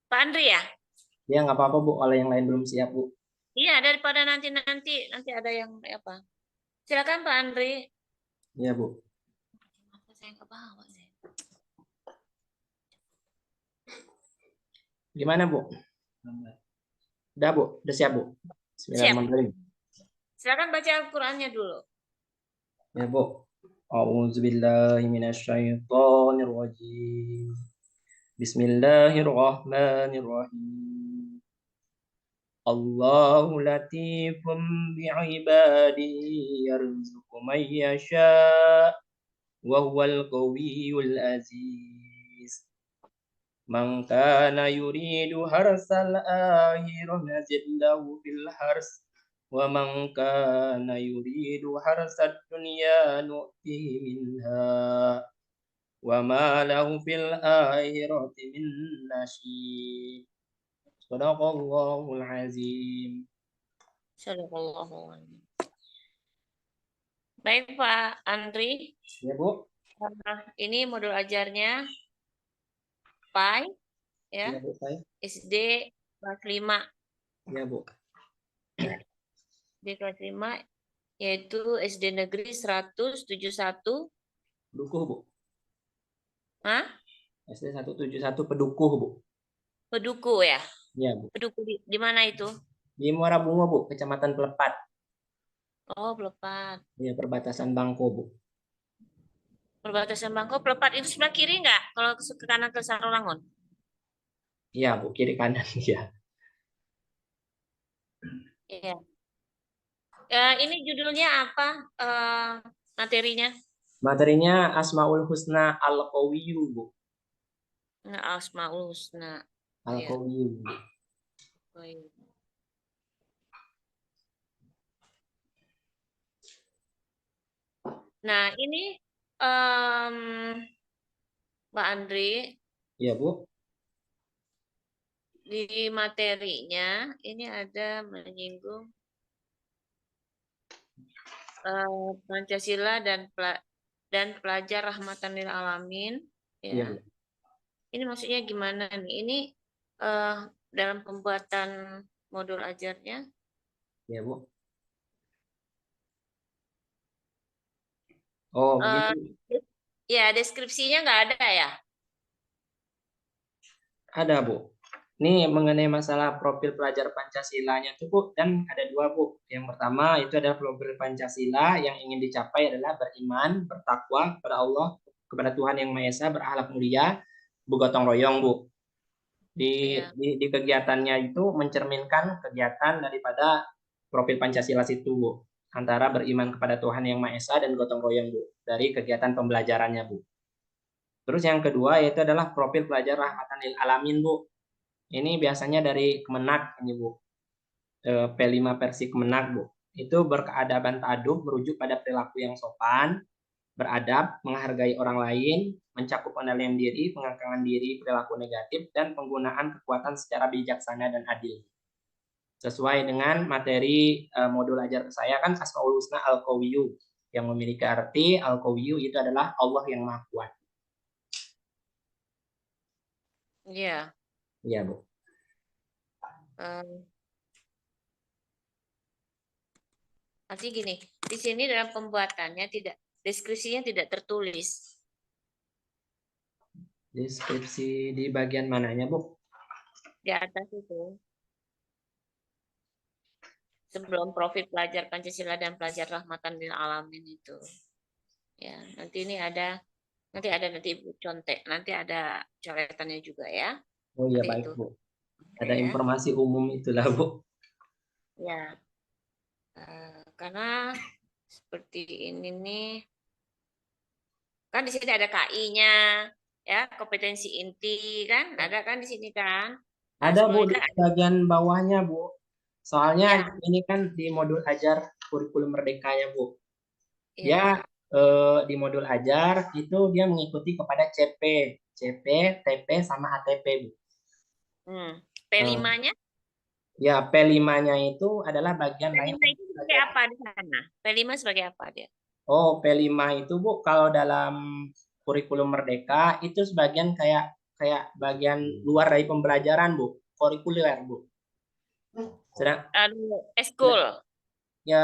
Pak Andri ya? Ya nggak apa-apa Bu, kalau yang lain belum siap Bu. Iya, daripada nanti ada yang apa? Silakan Pak Andri. Iya Bu. Kenapa saya nggak bawa sih? Gimana Bu? Udah Bu, udah siap Bu. Siap. Bismillahirrahmanirrahim. Silakan baca Al-Qur'annya dulu. Ya Bu. A'udzubillahi minasyaitonirrajim. Bismillahirrahmanirrahim. Allahu latifum bi'ibadihi yarzuqu man yasha' wa huwal qawiyyul aziz. Man kana yuridu harsal akhirah nazid lahu fil hars wa man kana yuridu harsad dunya nu'tihi minha wa ma lahu fil akhirati min nasib. Shadaqallahul azim. Sadaqallahu alaihi. Baik Pak Andri. Ya Bu. Ini modul ajarnya PAI ya, Ya Bu, saya. SD kelas 5 Ya Bu. ya. SD kelas 5 yaitu SD Negeri 171. Pedukuh Bu. Hah? SD 171 Pedukuh Bu. Peduku ya. Ya Bu. Peduku di mana itu? Di Muara Bungo Bu, Kecamatan Pelepat. Oh, Pelepat. Ya, perbatasan Bangko Bu. Perbatasan Bangko, Pelepat itu sebelah kiri nggak? Kalau ke kanan ke Sarolangun? Iya Bu, kiri kanan ya. Iya. Ini judulnya apa? Materinya? Materinya Asmaul Husna Al-Qawiyyu Bu. Nah, Asmaul Husna. Iya. Al-Qawiyyu. Baik. Nah, ini em, Mbak Andri Iya Bu. di materinya ini ada menyinggung Pancasila dan pelajar rahmatan lil alamin Iya ya. Bu. Ini maksudnya gimana nih? Ini eh, dalam pembuatan modul ajarnya. Iya Bu. Oh, eh, begini. ya, deskripsinya nggak ada ya? Ada Bu. Ini mengenai masalah profil pelajar Pancasilanya tuh Bu, dan ada dua Bu. Yang pertama itu adalah profil Pancasila yang ingin dicapai adalah beriman, bertakwa kepada Allah, kepada Tuhan Yang Maha Esa, berakhlak mulia, bergotong royong Bu. Iya. Di kegiatannya itu mencerminkan kegiatan daripada profil Pancasila situ Bu. Antara beriman kepada Tuhan Yang Maha Esa dan gotong royong Bu. Dari kegiatan pembelajarannya Bu. Terus yang kedua yaitu adalah profil pelajar rahmatan lil alamin Bu. Ini biasanya dari Kemenak ini Bu. P5 versi Kemenak Bu. Itu berkeadaban ta'adub merujuk pada perilaku yang sopan, beradab, menghargai orang lain, mencakup pengendalian diri, pengangkangan diri, perilaku negatif, dan penggunaan kekuatan secara bijaksana dan adil. Sesuai dengan materi modul ajar saya kan Asmaul Husna Al-Qawiyyu, yang memiliki arti Al-Qawiyyu itu adalah Allah yang Maha Kuat. Iya. Iya Bu. Em, Artinya gini, di sini dalam pembuatannya deskripsinya tidak tertulis. Deskripsi di bagian mananya Bu? Di atas itu. Sebelum profil pelajar Pancasila dan pelajar rahmatan lil alamin itu. Ya, nanti Ibu contek, nanti ada coretannya juga ya. Oh iya Nanti baik itu. Bu. Oke Ada ya. informasi umum itulah Bu. Ya, karena seperti ini nih, kan di sini ada KI-nya, ya, kompetensi inti kan, ada kan di sini kan. Nah, Ada Bu sebelumnya di kan ada, bagian bawahnya Bu. Soalnya ya, ini kan di modul ajar kurikulum merdekanya Bu. Dia ya. di modul ajar itu dia mengikuti kepada CP, TP sama ATP Bu. Eh, P5-nya, ya P5-nya itu adalah bagian lain P5 dari itu sebagai pelajaran. apa di sana? P5 sebagai apa dia? Oh, P5 itu Bu kalau dalam kurikulum merdeka itu sebagian kayak kayak bagian luar dari pembelajaran, Bu, kurikuler, Bu. Sedang Aduh, eskul. ya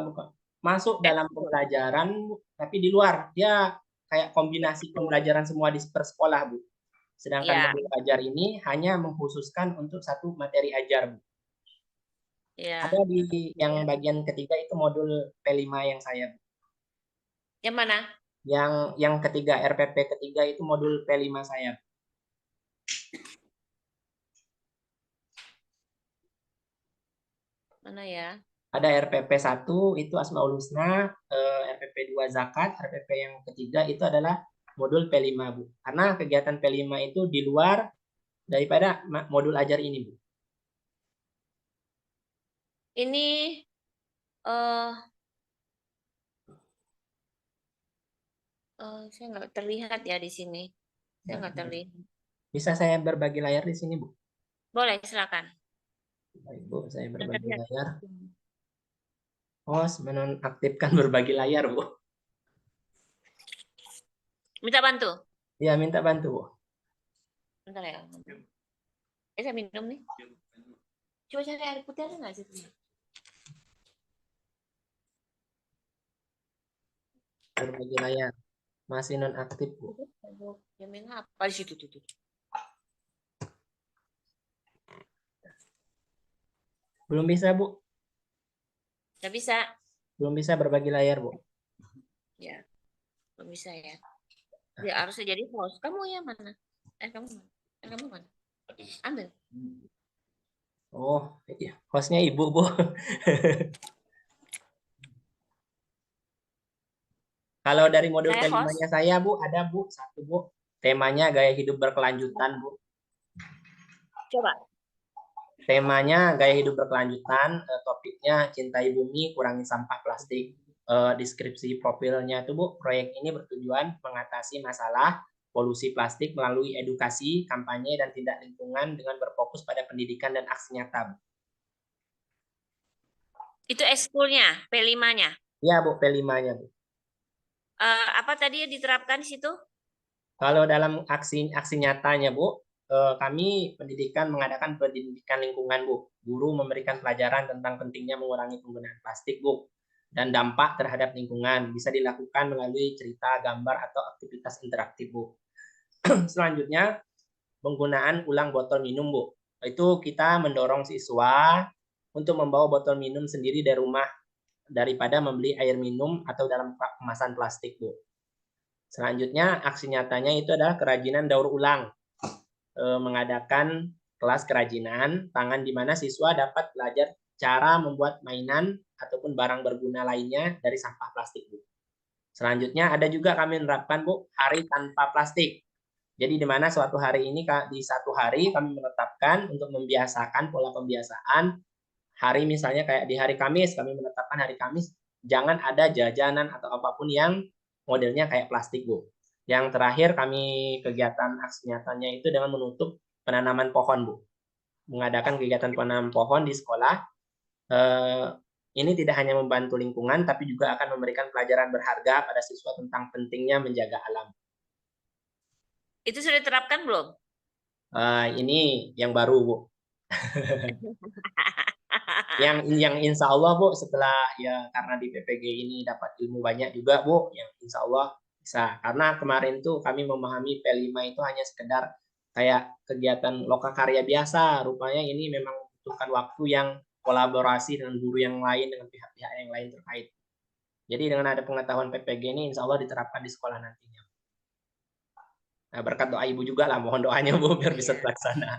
bukan masuk dalam Eskul. pembelajaran, Bu, tapi di luar. Dia kayak kombinasi pembelajaran semua di per sekolah, Bu. Sedangkan Ya, modul ajar ini hanya mengkhususkan untuk satu materi ajar, Bu. Ada ya. di yang bagian ketiga itu modul P5 yang saya. Yang mana? Yang ketiga RPP ketiga itu modul P5 saya. Mana ya? Ada RPP 1 itu Asmaul Husna, RPP 2 Zakat, RPP yang ketiga itu adalah modul P5, Bu. Karena kegiatan P5 itu di luar daripada modul ajar ini, Bu. Ini eh saya nggak terlihat ya di sini. Saya nggak terlihat. Bisa saya berbagi layar di sini, Bu? Boleh, silakan. Baik, Bu, saya Nggak berbagi terlihat. layar. Host menonaktifkan berbagi layar, Bu. Minta bantu. Ya, minta bantu, Bu. Bentar ya. Saya minum nih. Coba cari air putih ada nggak sih? Berbagi layar. Masih nonaktif, Bu. Jamin apa di situ tuh? Belum bisa, Bu. Nggak bisa. Belum bisa berbagi layar, Bu. Ya, belum bisa ya. Ya harusnya jadi host. Kamu yang mana? Kamu mana? Kamu mana? Ambil. Oh, iya. Hostnya Ibu, Bu. Kalau dari modul Saya P5-nya host. saya, Bu, ada, Bu, satu, Bu. Temanya gaya hidup berkelanjutan, Bu. Coba. Temanya gaya hidup berkelanjutan, topiknya cintai bumi, kurangi sampah plastik. Deskripsi profilnya itu, Bu, proyek ini bertujuan mengatasi masalah polusi plastik melalui edukasi, kampanye, dan tindak lingkungan dengan berfokus pada pendidikan dan aksi nyata, Bu. Itu ekskulnya, P5-nya. Ya, Bu, P5-nya, Bu. Apa tadi yang diterapkan di situ? Kalau dalam aksi nyatanya, Bu, kami pendidikan mengadakan pendidikan lingkungan, Bu. Guru memberikan pelajaran tentang pentingnya mengurangi penggunaan plastik, Bu. Dan dampak terhadap lingkungan bisa dilakukan melalui cerita, gambar, atau aktivitas interaktif, Bu. Selanjutnya, penggunaan ulang botol minum, Bu. Itu kita mendorong siswa untuk membawa botol minum sendiri dari rumah daripada membeli air minum atau dalam kemasan plastik, Bu. Selanjutnya, aksi nyatanya itu adalah kerajinan daur ulang. Mengadakan kelas kerajinan tangan di mana siswa dapat belajar cara membuat mainan ataupun barang berguna lainnya dari sampah plastik, Bu. Selanjutnya ada juga kami menerapkan, Bu, hari tanpa plastik. Jadi di mana suatu hari ini di satu hari kami menetapkan untuk membiasakan pola pembiasaan hari, misalnya kayak di hari Kamis kami menetapkan hari Kamis jangan ada jajanan atau apapun yang modelnya kayak plastik, Bu. Yang terakhir kami kegiatan aksi nyatanya itu dengan menutup penanaman pohon, Bu. Mengadakan kegiatan penanaman pohon di sekolah. Ini tidak hanya membantu lingkungan, tapi juga akan memberikan pelajaran berharga pada siswa tentang pentingnya menjaga alam. Itu sudah diterapkan belum? Ini yang baru, Bu. Yang insya Allah, Bu, setelah ya karena di PPG ini dapat ilmu banyak juga, Bu, yang insya Allah bisa. Karena kemarin tuh kami memahami P5 itu hanya sekedar kayak kegiatan lokakarya biasa. Rupanya ini memang membutuhkan waktu yang kolaborasi dengan guru yang lain, dengan pihak-pihak yang lain terkait. Jadi dengan ada pengetahuan PPG ini insya Allah diterapkan di sekolah nantinya. Nah, berkat doa Ibu juga lah, mohon doanya, Bu, biar bisa Iya. terlaksana.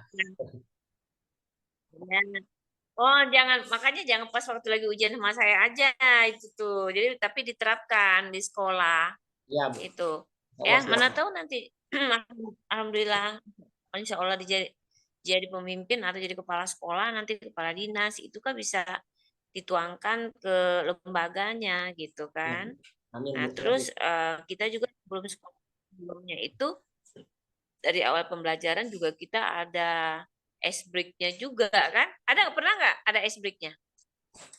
Oh, makanya jangan pas waktu lagi ujian sama saya aja itu tuh. Jadi tapi diterapkan di sekolah Iya, Bu. itu. Insya Ya, Allah mana siap. tahu nanti alhamdulillah insya Allah jadi pemimpin atau jadi kepala sekolah, nanti kepala dinas itu kan bisa dituangkan ke lembaganya gitu Ya, kan. amin, Nah, Bu. terus kita juga sebelumnya itu dari awal pembelajaran juga kita ada ice break-nya juga kan? Pernah nggak ada ice break-nya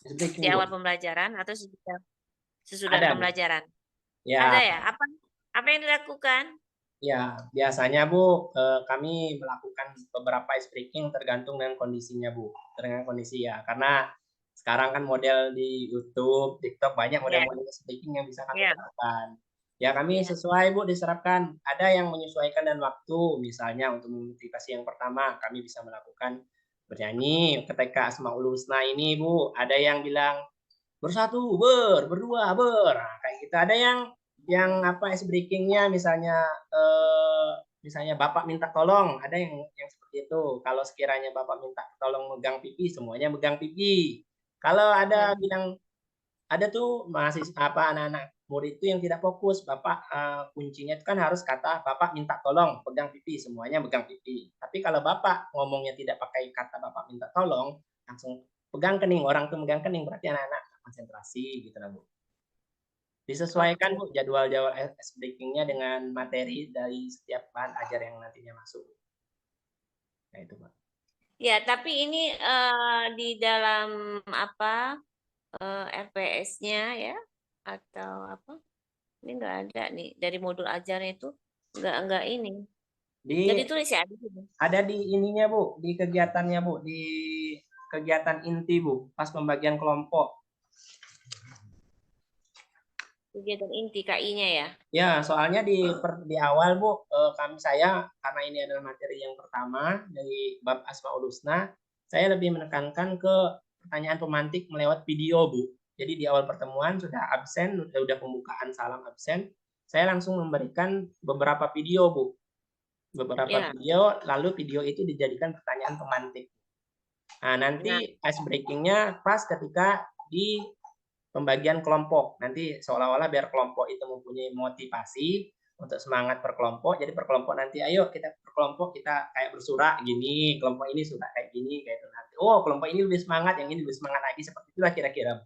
di Speaking, Bu. awal pembelajaran atau sesudah Ada, Bu. pembelajaran? Ada Ya, ya? Apa yang dilakukan? Ya, biasanya Bu, kami melakukan beberapa ice breaking tergantung dengan kondisinya Bu, dengan kondisi ya. Karena sekarang kan model di YouTube, TikTok banyak Ya, model-model ice breaking yang bisa kami ya, terapkan. Ya kami ya. sesuai Bu diserapkan. Ada yang menyesuaikan dan waktu, misalnya untuk memotivasi yang pertama kami bisa melakukan bernyanyi ketika Asmaul Husna ini Bu, ada yang bilang bersatu, berdua, nah, kayak gitu. Ada yang apa ice breaking-nya misalnya misalnya Bapak minta tolong, ada yang seperti itu. Kalau sekiranya Bapak minta tolong megang pipi, semuanya megang pipi. Kalau ada Hmm. bilang ada tuh apa anak-anak murid itu yang tidak fokus, Bapak kuncinya itu kan harus kata Bapak minta tolong pegang pipi, semuanya megang pipi. Tapi kalau Bapak ngomongnya tidak pakai kata Bapak minta tolong, langsung pegang kening, orang tuh megang kening berarti anak-anak konsentrasi gitu lah Bu. Disesuaikan Oke. Bu jadwal-jadwal ice breaking-nya dengan materi dari setiap bahan ajar yang nantinya masuk. Nah itu Pak. Ya, tapi ini di dalam apa RPS-nya ya atau apa? Ini nggak ada nih dari modul ajarnya itu nggak ini nggak Di ditulis ya di sini. ada di ininya Bu, di kegiatannya Bu, di kegiatan inti Bu, pas pembagian kelompok. Kegiatan inti KI-nya ya. Ya, soalnya di awal Bu, saya karena ini adalah materi yang pertama dari bab Asmaul Husna, saya lebih menekankan ke pertanyaan pemantik melewat video Bu. Jadi di awal pertemuan sudah absen, sudah pembukaan salam absen, saya langsung memberikan beberapa video Bu, beberapa Ya. video, lalu video itu dijadikan pertanyaan pemantik. Nah, nanti Nah, ice breaking-nya pas ketika di pembagian kelompok. Nanti seolah-olah biar kelompok itu mempunyai motivasi untuk semangat berkelompok. Jadi berkelompok nanti ayo kita berkelompok kita kayak bersurat gini, kelompok ini surat kayak gini kayak itu nanti. Oh, kelompok ini lebih semangat, yang ini lebih semangat lagi seperti itulah kira-kira.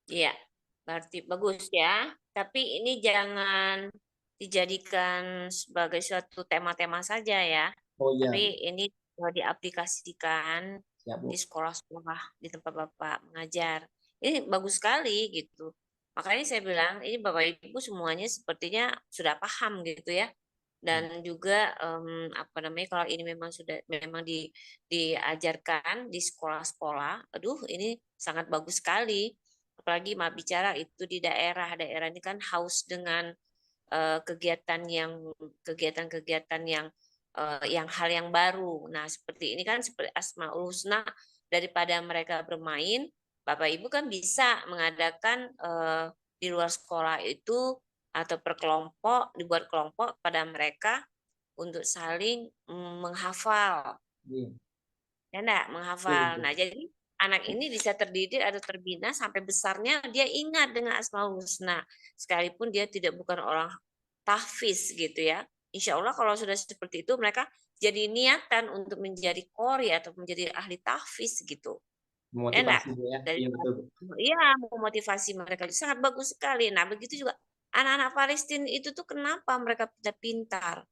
iya. Berarti bagus ya. Tapi ini jangan dijadikan sebagai suatu tema-tema saja ya. Oh Tapi iya, ini diaplikasikan siap di Bu. sekolah-sekolah, di tempat Bapak mengajar. Ini bagus sekali gitu. Makanya saya bilang, ini Bapak Ibu semuanya sepertinya sudah paham gitu ya. Dan juga apa namanya kalau ini memang sudah memang diajarkan di sekolah-sekolah, aduh ini sangat bagus sekali. Apalagi mah bicara itu di daerah-daerah ini kan haus dengan kegiatan-kegiatan yang hal yang baru. Nah, seperti ini kan seperti Asmaul Husna daripada mereka bermain, Bapak Ibu kan bisa mengadakan di luar sekolah itu atau per kelompok, dibuat kelompok pada mereka untuk saling menghafal. Iya, Ya enggak? betul, Menghafal. betul. Nah, jadi anak ini bisa terdidik atau terbina sampai besarnya dia ingat dengan Asmaul Husna. Sekalipun dia tidak bukan orang tahfiz gitu ya. Insya Allah kalau sudah seperti itu mereka jadi niatan untuk menjadi qori atau menjadi ahli tahfiz gitu. Enak. Motivasi Bu ya. Dari Iya betul Bu. iya, memotivasi mereka sangat bagus sekali. Nah, begitu juga anak-anak Palestina itu tuh kenapa mereka pintar-pintar?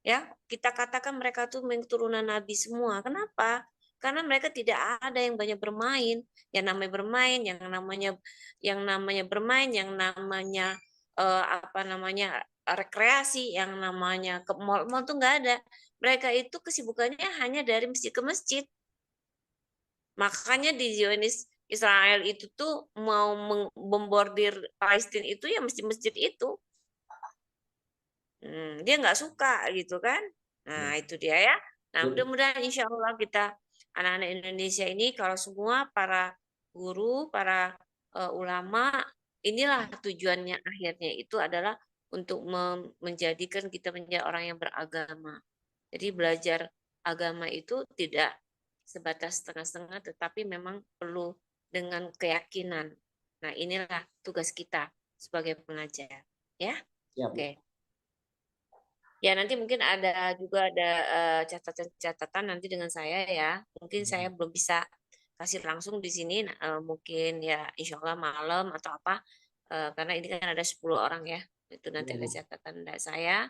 Ya, kita katakan mereka tuh keturunan nabi semua. Kenapa? Karena mereka tidak ada yang banyak bermain. Yang namanya bermain, yang namanya apa namanya rekreasi, yang namanya ke mall-mall tuh nggak ada. Mereka itu kesibukannya hanya dari masjid ke masjid. Makanya di Zionis Israel itu tuh mau membombardir Palestina itu ya masjid-masjid itu. Dia nggak suka gitu kan. Iya. Nah, itu dia ya. Nah, Betul. mudah-mudahan insya Allah kita anak-anak Indonesia ini kalau semua para guru, para ulama, inilah tujuannya akhirnya itu adalah untuk menjadikan kita menjadi orang yang beragama. Jadi belajar agama itu tidak sebatas setengah-setengah, tetapi memang perlu dengan keyakinan. Nah, inilah tugas kita sebagai pengajar. Ya, Siap Bu. oke. Ya, nanti mungkin ada catatan-catatan nanti dengan saya ya. Mungkin saya belum bisa kasih langsung di sini, mungkin ya insya Allah malam atau apa, karena ini kan ada 10 orang ya. Itu nanti Iya ada Bu. catatan dari saya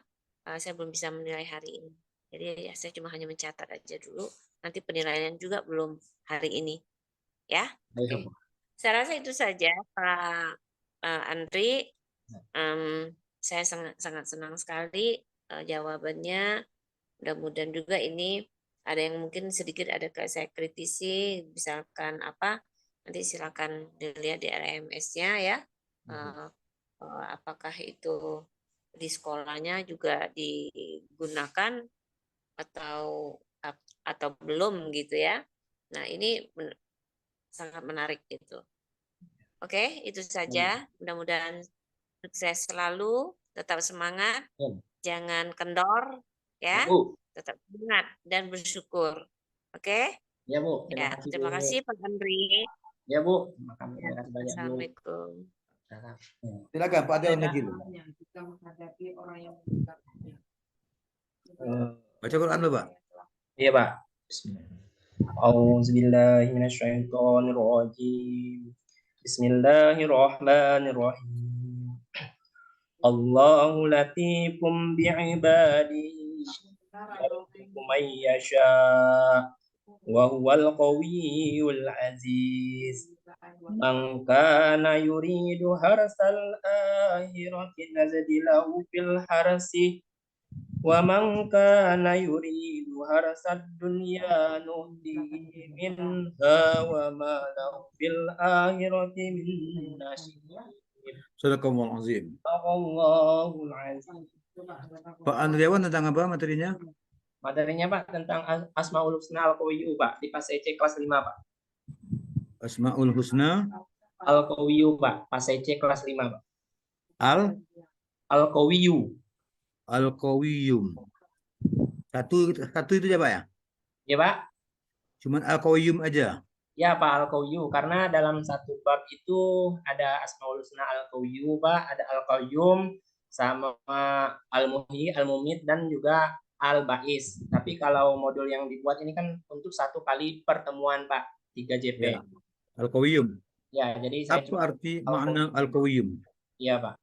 belum bisa menilai hari ini. Jadi ya saya cuma hanya mencatat aja dulu. Nanti penilaian juga belum hari ini, ya. Baik Oke. Bu. Saya rasa itu saja, Pak Andri. Ya. Em, Saya sangat senang sekali jawabannya. Mudah-mudahan juga ini ada yang mungkin sedikit ada saya kritisi, misalkan apa, nanti silakan dilihat di RMS-nya ya. Apakah itu di sekolahnya juga digunakan atau belum gitu ya. Nah, ini sangat menarik gitu. Oke, itu saja. Mudah-mudahan sukses selalu, tetap semangat, jangan kendor ya. Bu. Tetap semangat dan bersyukur. Oke? Ya, Bu. Terima Ya, kasih, Bu. terima kasih Pak Andri. Ya, Bu. Terima Ya, kasih banyak, Bu. Assalamualaikum. Silakan Pak Adel Najil. Baca Quran Pak. Iya, Pak. Auzubillahiminasyaitonirrajim. Bismillahirrahmanirrahim. Allahu latifum bi'ibadihi yarzuqu man yasha wa huwal qawiyyul aziz. Man kana yuridu harsal akhirati nazid lahu fil harsi wa man kana yuridu harsad dunya nu'tihi minha wa ma lahu fil akhirati min nasib. Sadaqallahul azim. Allahul azim. Pak Andriawan tentang apa materinya? Materinya Pak tentang Asmaul Husna Al-Qawiyyu Pak di pas EC kelas 5 Pak. Asmaul Husna Al-Qawiyyu Pak, pas EC kelas 5 Pak. Al-Qawiyyu. Al-Qawiyyum. Satu itu aja Pak ya? Ya Pak? Cuman Al-Qawiyyum aja. Ya Pak, Al-Qawiyyu karena dalam satu bab itu ada Asmaul Husna Al-Qawiyyu Pak, ada Al-Qayyum sama Al-Muhyi, Al-Mumit dan juga Al-Ba'is. Tapi kalau modul yang dibuat ini kan untuk satu kali pertemuan Pak, 3 JP. Ya. Al-Qawiyyum. Ya, jadi saya Apa arti makna Al-Qawiyyum? Iya Pak.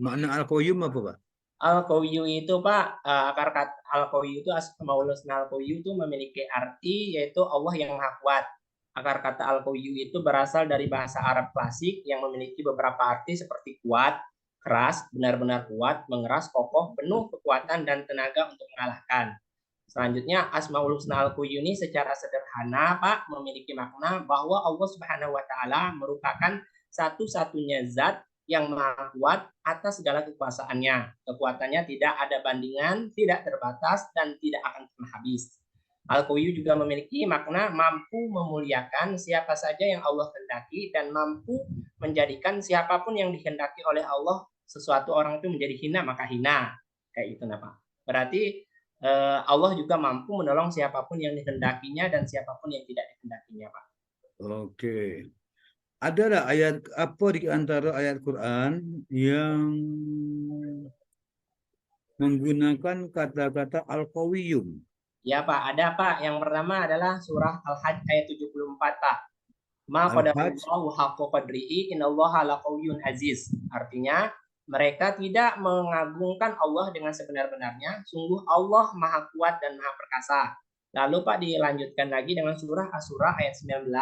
Makna Al-Qawiyyum apa Pak? Al-Qawiyyu itu Pak, akar kata Al-Qawiyyu itu Asmaul Husna Al-Qawiyyu itu memiliki arti yaitu Allah yang Maha Kuat. Akar kata Al-Qawiyyu itu berasal dari bahasa Arab klasik yang memiliki beberapa arti seperti kuat, keras, benar-benar kuat, mengeras, kokoh, penuh kekuatan dan tenaga untuk mengalahkan. Selanjutnya Asmaul Husna Al-Qawiyyu ini secara sederhana Pak memiliki makna bahwa Allah Subhanahu wa taala merupakan satu-satunya zat yang maha kuat atas segala kekuasaannya. Kekuatannya tidak ada bandingan, tidak terbatas, dan tidak akan pernah habis. Al-Qawiyyu juga memiliki makna mampu memuliakan siapa saja yang Allah kehendaki dan mampu menjadikan siapapun yang dikehendaki oleh Allah sesuatu orang itu menjadi hina maka hina. Kayak gitu nah Pak. Berarti Allah juga mampu menolong siapapun yang dikehendakinya dan siapapun yang tidak dikehendakinya Pak. Oke. Ada ayat apa di antara ayat Quran yang menggunakan kata-kata Al-Qawiyyum? Ya Pak, ada Pak. Yang pertama adalah surah Al-Hajj ayat 74 Pak. Ma qadarullahu haqqa qadrihi innallaha laqawiyyun aziz. Artinya, mereka tidak mengagungkan Allah dengan sebenar-benarnya. Sungguh Allah Maha Kuat dan Maha Perkasa. Lalu Pak dilanjutkan lagi dengan surah Asy-Syura ayat 19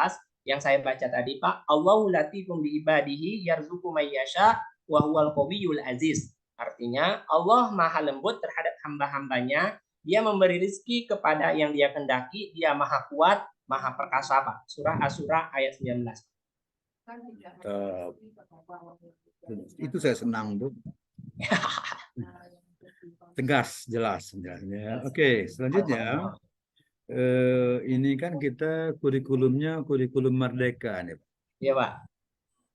yang saya baca tadi Pak. Allahu latifum bi ibadihi yarzuqu may yasha wa huwal qawiyyul aziz. Artinya Allah Maha lembut terhadap hamba-hambanya. Dia memberi rezeki kepada yang dia kehendaki. Dia Maha Kuat, Maha Perkasa Pak. Surah Asy-Syura ayat 19. Itu saya senang tuh. Tegas, jelas. Oke, selanjutnya ini kan kita kurikulumnya kurikulum merdeka nih. Iya Pak.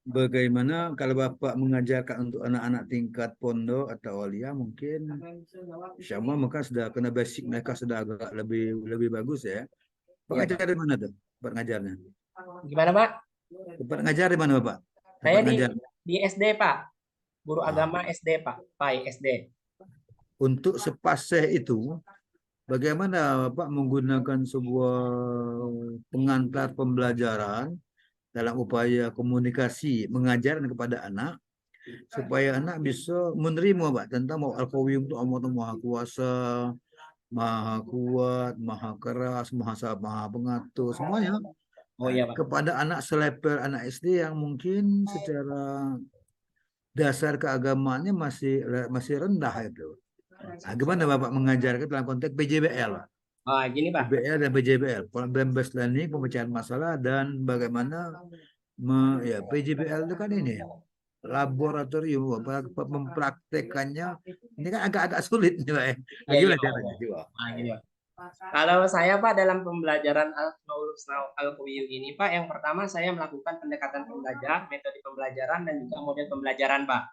Bagaimana kalau Bapak mengajarkan untuk anak-anak tingkat pondok atau awaliyah mungkin insya Allah maka sudah kena basic mereka sudah agak lebih bagus ya. Pak ngajar di mana tuh? Pak ngajarnya? Gimana Pak? Pak ngajar di mana Bapak? Saya di SD Pak. Guru agama SD Pak. PAI SD. Untuk sepaseh itu bagaimana Bapak menggunakan sebuah pengantar pembelajaran dalam upaya komunikasi mengajar kepada anak supaya anak bisa menerima Pak tentang bahwa Al-Qawiyyum itu Allah Maha Kuasa, Maha Kuat, Maha Keras, Maha Pengatur semuanya. Oh iya Pak. Kepada anak selevel anak SD yang mungkin secara dasar keagamaannya masih rendah itu. Nah, gimana Bapak mengajarkan dalam konteks PJBL? Gini Pak. PBL dan PJBL, problem based learning, pemecahan masalah, dan bagaimana ya PJBL itu kan ini laboratorium mempraktekannya. Ini kan agak-agak sulit nih Pak. Nah, Ya, gimana iya Pak. caranya? Coba. Gini Pak. Kalau saya Pak dalam pembelajaran Asmaul Husna Al-Qawiyyah ini Pak, yang pertama saya melakukan pendekatan pembelajaran, metode pembelajaran dan juga model pembelajaran Pak.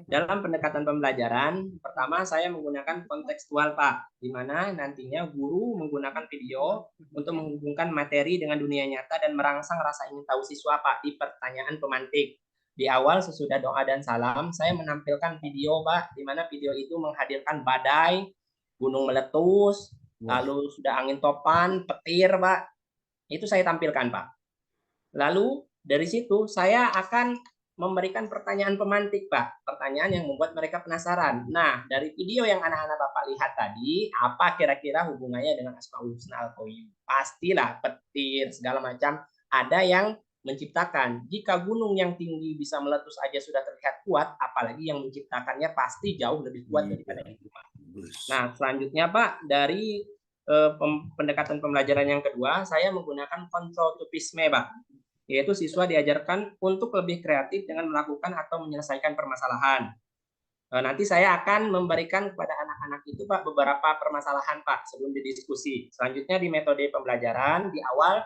Dalam pendekatan pembelajaran, pertama saya menggunakan kontekstual Pak, di mana nantinya guru menggunakan video untuk menghubungkan materi dengan dunia nyata dan merangsang rasa ingin tahu siswa Pak di pertanyaan pemantik. Di awal sesudah doa dan salam, saya menampilkan video Pak, di mana video itu menghadirkan badai, gunung meletus, lalu sudah angin topan, petir Pak. Itu saya tampilkan Pak. Lalu dari situ saya akan memberikan pertanyaan pemantik Pak, pertanyaan yang membuat mereka penasaran. Nah, dari video yang anak-anak Bapak lihat tadi, apa kira-kira hubungannya dengan Asmaul Husna Al-Qawiyyah? Pastilah petir segala macam ada yang menciptakan. Jika gunung yang tinggi bisa meletus aja sudah terlihat kuat, apalagi yang menciptakannya pasti jauh lebih kuat daripada itu Pak. Nah, selanjutnya Pak, dari pendekatan pembelajaran yang kedua, saya menggunakan kontrotopisme Pak, yaitu siswa diajarkan untuk lebih kreatif dengan melakukan atau menyelesaikan permasalahan. Nanti saya akan memberikan kepada anak-anak itu Pak beberapa permasalahan Pak sebelum didiskusi. Selanjutnya di metode pembelajaran di awal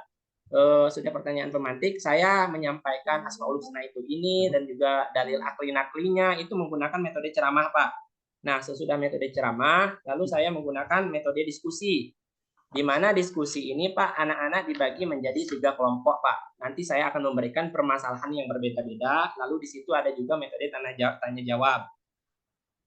sudah pertanyaan pemantik, saya menyampaikan Asmaul Husna itu ini dan juga dalil akli-naklinya itu menggunakan metode ceramah Pak. Nah, sesudah metode ceramah, lalu saya menggunakan metode diskusi. Di mana diskusi ini Pak, anak-anak dibagi menjadi 3 kelompok Pak. Nanti saya akan memberikan permasalahan yang berbeda-beda, lalu di situ ada juga metode tanya jawab.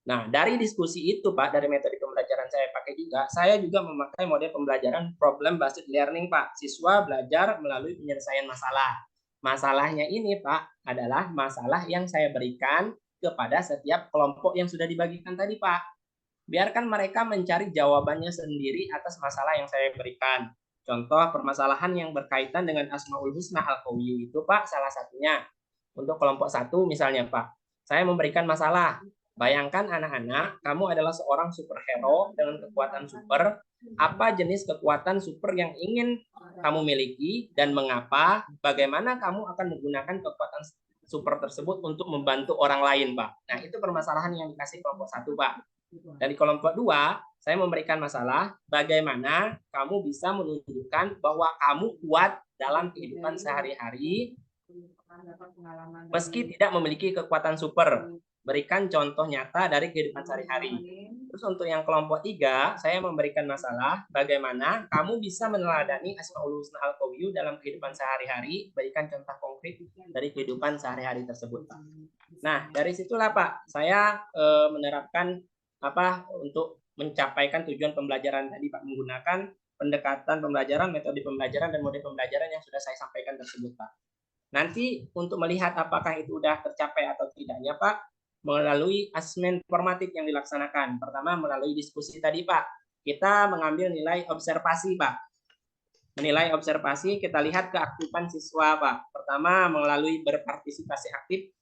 Nah, dari diskusi itu Pak, dari metode pembelajaran saya pakai juga, saya juga memakai model pembelajaran problem based learning Pak. Siswa belajar melalui penyelesaian masalah. Masalahnya ini Pak adalah masalah yang saya berikan kepada setiap kelompok yang sudah dibagikan tadi Pak. Biarkan mereka mencari jawabannya sendiri atas masalah yang saya berikan. Contoh permasalahan yang berkaitan dengan Asmaul Husna Al-Qawiyyah itu Pak, salah satunya. Untuk kelompok 1 misalnya Pak, saya memberikan masalah. Bayangkan anak-anak, kamu adalah seorang superhero dengan kekuatan super. Apa jenis kekuatan super yang ingin kamu miliki dan mengapa? Bagaimana kamu akan menggunakan kekuatan super tersebut untuk membantu orang lain Pak. Nah, itu permasalahan yang dikasih kelompok 1 Pak. Dari kelompok 2, saya memberikan masalah bagaimana kamu bisa menunjukkan bahwa kamu kuat dalam kehidupan sehari-hari meski tidak memiliki kekuatan super. Berikan contoh nyata dari kehidupan sehari-hari. Terus untuk yang kelompok 3, saya memberikan masalah bagaimana kamu bisa meneladani Asmaul Husna Al-Qawiyyah dalam kehidupan sehari-hari. Berikan contoh konkret dari kehidupan sehari-hari tersebut Pak. Nah, dari situlah Pak, saya menerapkan untuk mencapaikan tujuan pembelajaran tadi Pak, menggunakan pendekatan pembelajaran, metode pembelajaran, dan model pembelajaran yang sudah saya sampaikan tersebut Pak. Nanti untuk melihat apakah itu sudah tercapai atau tidaknya Pak, melalui asesmen formatif yang dilaksanakan. Pertama melalui diskusi tadi Pak, kita mengambil nilai observasi Pak. Menilai observasi, kita lihat keaktifan siswa Pak. Pertama melalui berpartisipasi aktif,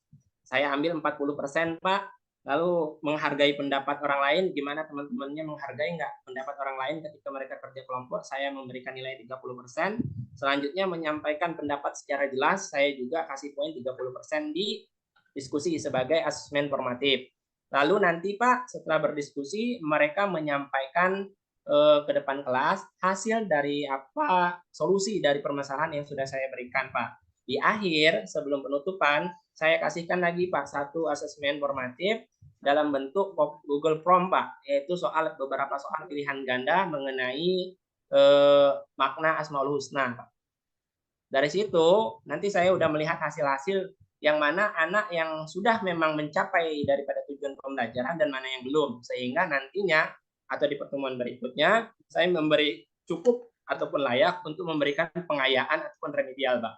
saya ambil 40% Pak. Lalu menghargai pendapat orang lain, gimana teman-temannya menghargai nggak pendapat orang lain ketika mereka kerja kelompok, saya memberikan nilai 30%. Selanjutnya menyampaikan pendapat secara jelas, saya juga kasih poin 30% di diskusi sebagai asesmen formatif. Lalu nanti Pak, setelah berdiskusi, mereka menyampaikan ke depan kelas hasil dari solusi dari permasalahan yang sudah saya berikan Pak. Di akhir, sebelum penutupan, saya kasihkan lagi Pak 1 asesmen formatif dalam bentuk Google Form Pak, yaitu beberapa soal pilihan ganda mengenai makna Asmaul Husna Pak. Dari situ nanti saya udah melihat hasil-hasil yang mana anak yang sudah memang mencapai daripada tujuan pembelajaran dan mana yang belum, sehingga nantinya atau di pertemuan berikutnya saya memberi cukup ataupun layak untuk memberikan pengayaan ataupun remedial Pak.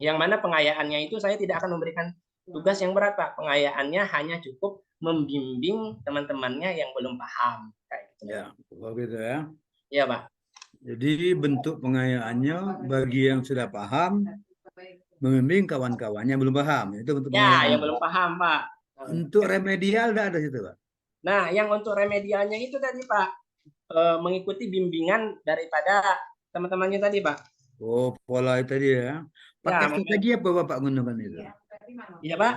Yang mana pengayaannya itu saya tidak akan memberikan tugas yang berat Pak. Pengayaannya hanya cukup membimbing teman-temannya yang belum paham. Kayak gitu. Ya, begitu ya. Iya Pak. Jadi bentuk pengayaannya bagi yang sudah paham, membimbing kawan-kawannya belum paham. Itu bentuk Ya, pengayaannya. yang belum paham Pak. Untuk remedial nggak ada situ, Pak? Nah, yang untuk remedialnya itu tadi Pak, mengikuti bimbingan daripada teman-temannya tadi Pak. Oh, pola itu tadi ya. Pakai Ya, strategi apa Bapak gunakan itu? iya Pak.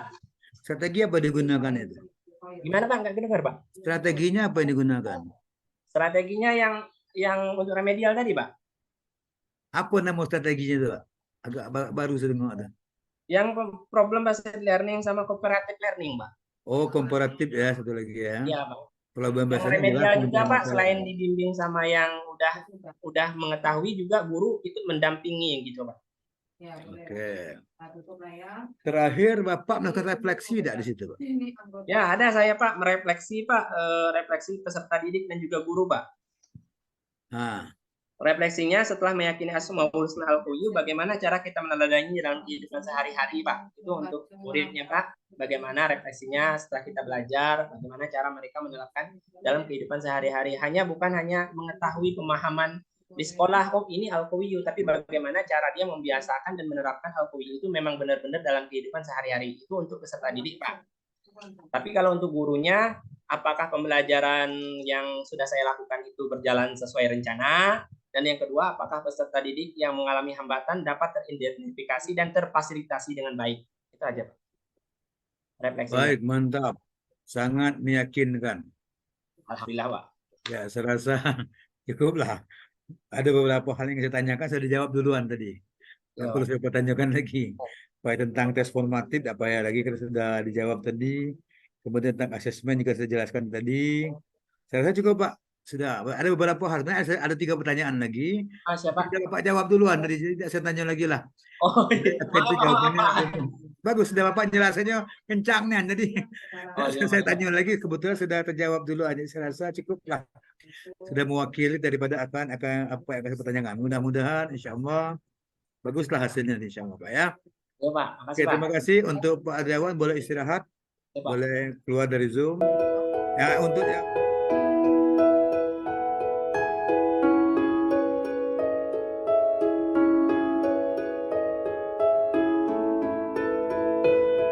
Strategi apa digunakan itu? Gimana Pak? Nggak dengar Pak. Strateginya apa yang digunakan? Strateginya yang untuk remedial tadi Pak. Apa nama strateginya itu, Pak? Agak baru saya dengar ada. Yang problem based learning sama cooperative learning Pak. Oh, komparatif ya, satu lagi ya. Iya Pak. Problem Yang bahasanya jelas remedial juga Pak, komparatif. selain dibimbing sama yang udah mengetahui juga guru itu mendampingi gitu Pak. Oke. Terakhir Bapak melakukan refleksi tidak di situ, Pak? Ya, ada saya Pak merefleksi Pak, refleksi peserta didik dan juga guru Pak. Nah, Refleksinya setelah meyakini Asmaul Husna Al-Quyu, bagaimana cara kita meneladani dalam kehidupan sehari-hari Pak. Itu untuk muridnya Pak, bagaimana refleksinya setelah kita belajar, bagaimana cara mereka menerapkan dalam kehidupan sehari-hari. Bukan hanya mengetahui pemahaman di sekolah, oh ini Al-Quyu, tapi bagaimana cara dia membiasakan dan menerapkan Al-Quyu itu memang benar-benar dalam kehidupan sehari-hari. Itu untuk peserta didik Pak. Tapi kalau untuk gurunya, apakah pembelajaran yang sudah saya lakukan itu berjalan sesuai rencana? Dan yang kedua, apakah peserta didik yang mengalami hambatan dapat teridentifikasi dan terfasilitasi dengan baik? Itu aja, Pak. Refleksinya. baik, mantap. Sangat meyakinkan. Alhamdulillah, Pak. Ya, saya rasa cukuplah. Ada beberapa hal yang saya tanyakan, saya dijawab duluan tadi. Tidak perlu saya pertanyakan lagi. Baik tentang tes formatif, apa ya lagi kan sudah dijawab tadi. Kemudian tentang asesmen juga saya jelaskan tadi. Saya rasa cukup, Pak. Sudah, ada beberapa hal. Sebenarnya ada 3 pertanyaan lagi. Siapa? Bapak jawab duluan tadi, jadi tidak saya tanya lagi lah. Oh, Itu jawabannya bagus, sudah Bapak jelasannya kencang nih. Jadi saya tanya lagi, kebetulan sudah terjawab dulu aja. Saya rasa cukup lah. Sudah mewakili daripada apa yang akan saya pertanyakan. Mudah-mudahan insya Allah baguslah hasilnya insya Allah, Pak ya. Ya, Pak. Makasih, Oke, Pak. terima kasih untuk Pak Aryawan, boleh istirahat, Ya, Pak. boleh keluar dari Zoom. Ya, untuk yang